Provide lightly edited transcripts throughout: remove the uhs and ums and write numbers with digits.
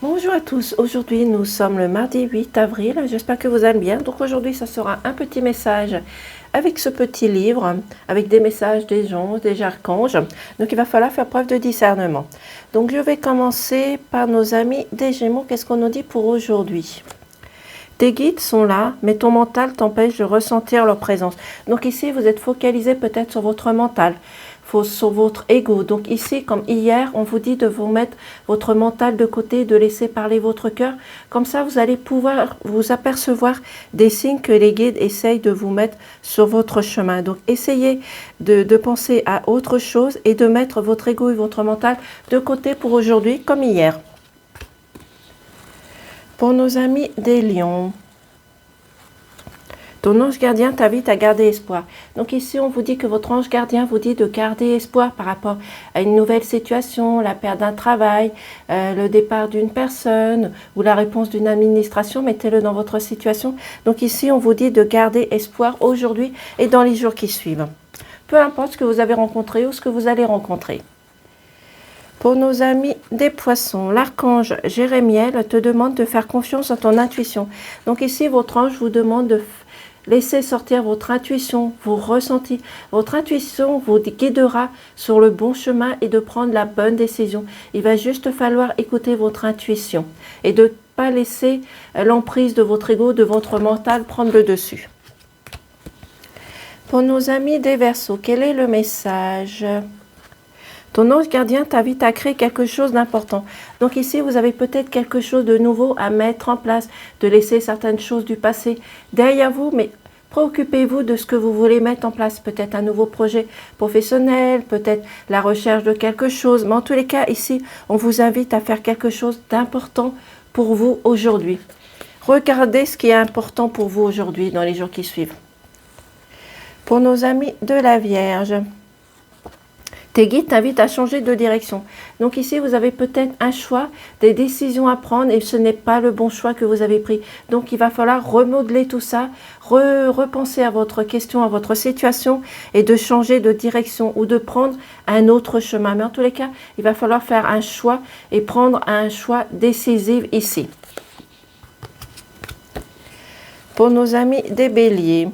Bonjour à tous, aujourd'hui nous sommes le mardi 8 avril, j'espère que vous allez bien. Donc aujourd'hui ça sera un petit message avec ce petit livre, avec des messages des anges, des archanges. Donc il va falloir faire preuve de discernement. Donc je vais commencer par nos amis des Gémeaux, qu'est-ce qu'on nous dit pour aujourd'hui? Tes guides sont là, mais ton mental t'empêche de ressentir leur présence. Donc ici, vous êtes focalisé peut-être sur votre mental, sur votre ego. Donc ici, comme hier, on vous dit de vous mettre votre mental de côté, de laisser parler votre cœur. Comme ça, vous allez pouvoir vous apercevoir des signes que les guides essayent de vous mettre sur votre chemin. Donc essayez de penser à autre chose et de mettre votre ego et votre mental de côté pour aujourd'hui, comme hier. Pour nos amis des lions, ton ange gardien t'invite à garder espoir. Donc ici, on vous dit que votre ange gardien vous dit de garder espoir par rapport à une nouvelle situation, la perte d'un travail, le départ d'une personne ou la réponse d'une administration. Mettez-le dans votre situation. Donc ici, on vous dit de garder espoir aujourd'hui et dans les jours qui suivent. Peu importe ce que vous avez rencontré ou ce que vous allez rencontrer. Pour nos amis des poissons, l'archange Jérémiel te demande de faire confiance à ton intuition. Donc ici, votre ange vous demande de laisser sortir votre intuition, vos ressentis. Votre intuition vous guidera sur le bon chemin et de prendre la bonne décision. Il va juste falloir écouter votre intuition et de ne pas laisser l'emprise de votre ego, de votre mental prendre le dessus. Pour nos amis des Verseaux, quel est le message ? Ton ange gardien t'invite à créer quelque chose d'important. Donc ici, vous avez peut-être quelque chose de nouveau à mettre en place, de laisser certaines choses du passé derrière vous, mais préoccupez-vous de ce que vous voulez mettre en place. Peut-être un nouveau projet professionnel, peut-être la recherche de quelque chose. Mais en tous les cas, ici, on vous invite à faire quelque chose d'important pour vous aujourd'hui. Regardez ce qui est important pour vous aujourd'hui dans les jours qui suivent. Pour nos amis de la Vierge, tes guides t'invitent à changer de direction. Donc ici, vous avez peut-être un choix, des décisions à prendre et ce n'est pas le bon choix que vous avez pris. Donc il va falloir remodeler tout ça, repenser à votre question, à votre situation et de changer de direction ou de prendre un autre chemin. Mais en tous les cas, il va falloir faire un choix et prendre un choix décisif ici. Pour nos amis des Béliers,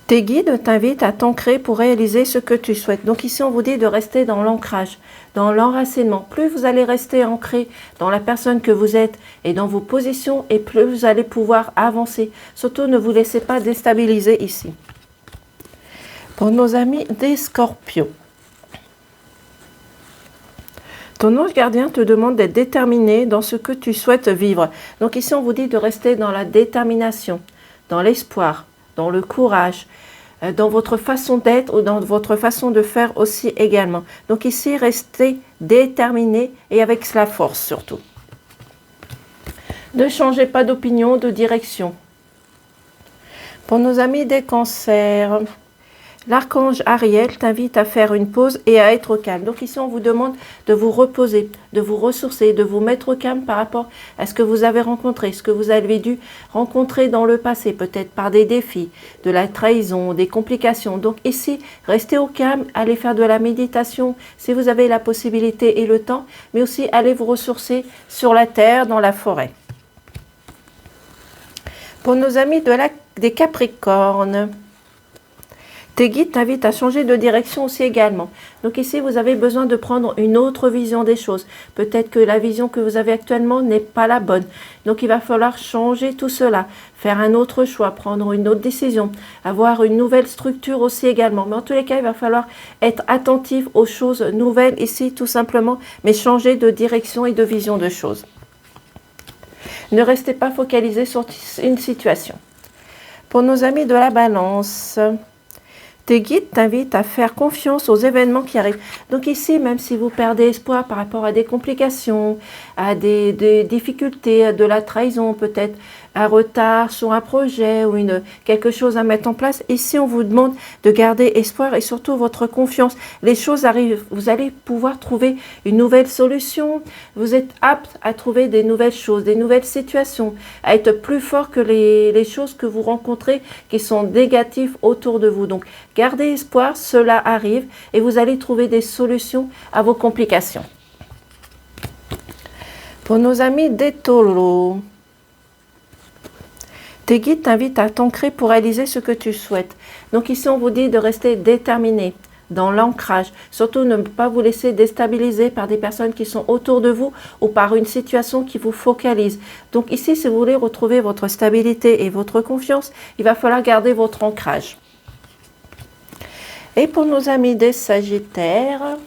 tes guides t'invitent à t'ancrer pour réaliser ce que tu souhaites. Donc ici, on vous dit de rester dans l'ancrage, dans l'enracinement. Plus vous allez rester ancré dans la personne que vous êtes et dans vos positions, et plus vous allez pouvoir avancer. Surtout, ne vous laissez pas déstabiliser ici. Pour nos amis des Scorpions, ton ange gardien te demande d'être déterminé dans ce que tu souhaites vivre. Donc ici, on vous dit de rester dans la détermination, dans l'espoir, dans le courage, dans votre façon d'être ou dans votre façon de faire aussi également. Donc ici, restez déterminé et avec la force surtout. Ne changez pas d'opinion, de direction. Pour nos amis des cancers, l'archange Ariel t'invite à faire une pause et à être au calme. Donc ici, on vous demande de vous reposer, de vous ressourcer, de vous mettre au calme par rapport à ce que vous avez rencontré, ce que vous avez dû rencontrer dans le passé, peut-être par des défis, de la trahison, des complications. Donc ici, restez au calme, allez faire de la méditation si vous avez la possibilité et le temps, mais aussi allez vous ressourcer sur la terre, dans la forêt. Pour nos amis des Capricornes, tes guides t'invitent à changer de direction aussi également. Donc ici, vous avez besoin de prendre une autre vision des choses. Peut-être que la vision que vous avez actuellement n'est pas la bonne. Donc il va falloir changer tout cela, faire un autre choix, prendre une autre décision, avoir une nouvelle structure aussi également. Mais en tous les cas, il va falloir être attentif aux choses nouvelles ici tout simplement, mais changer de direction et de vision de choses. Ne restez pas focalisé sur une situation. Pour nos amis de la Balance, tes guides t'invitent à faire confiance aux événements qui arrivent. Donc ici, même si vous perdez espoir par rapport à des complications, à des difficultés, à de la trahison peut-être, un retard sur un projet ou quelque chose à mettre en place, ici on vous demande de garder espoir et surtout votre confiance. Les choses arrivent, vous allez pouvoir trouver une nouvelle solution, vous êtes apte à trouver des nouvelles choses, des nouvelles situations, à être plus fort que les choses que vous rencontrez qui sont négatives autour de vous. Donc gardez espoir, cela arrive et vous allez trouver des solutions à vos complications. Pour nos amis des taureaux, tes guides t'invitent à t'ancrer pour réaliser ce que tu souhaites. Donc ici, on vous dit de rester déterminé dans l'ancrage. Surtout, ne pas vous laisser déstabiliser par des personnes qui sont autour de vous ou par une situation qui vous focalise. Donc ici, si vous voulez retrouver votre stabilité et votre confiance, il va falloir garder votre ancrage. Et pour nos amis des Sagittaires,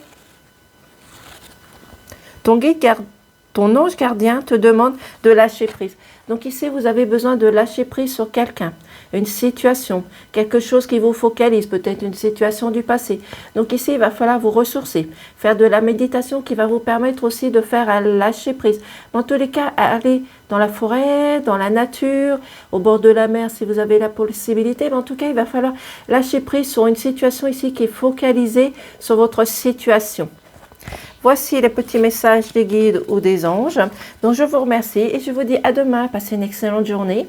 ton ange gardien te demande de lâcher prise. Donc ici, vous avez besoin de lâcher prise sur quelqu'un, une situation, quelque chose qui vous focalise, peut-être une situation du passé. Donc ici, il va falloir vous ressourcer, faire de la méditation qui va vous permettre aussi de faire un lâcher prise. Dans tous les cas, aller dans la forêt, dans la nature, au bord de la mer si vous avez la possibilité. Mais en tout cas, il va falloir lâcher prise sur une situation ici qui est focalisée sur votre situation. Voici les petits messages des guides ou des anges. Donc je vous remercie et je vous dis à demain. Passez une excellente journée.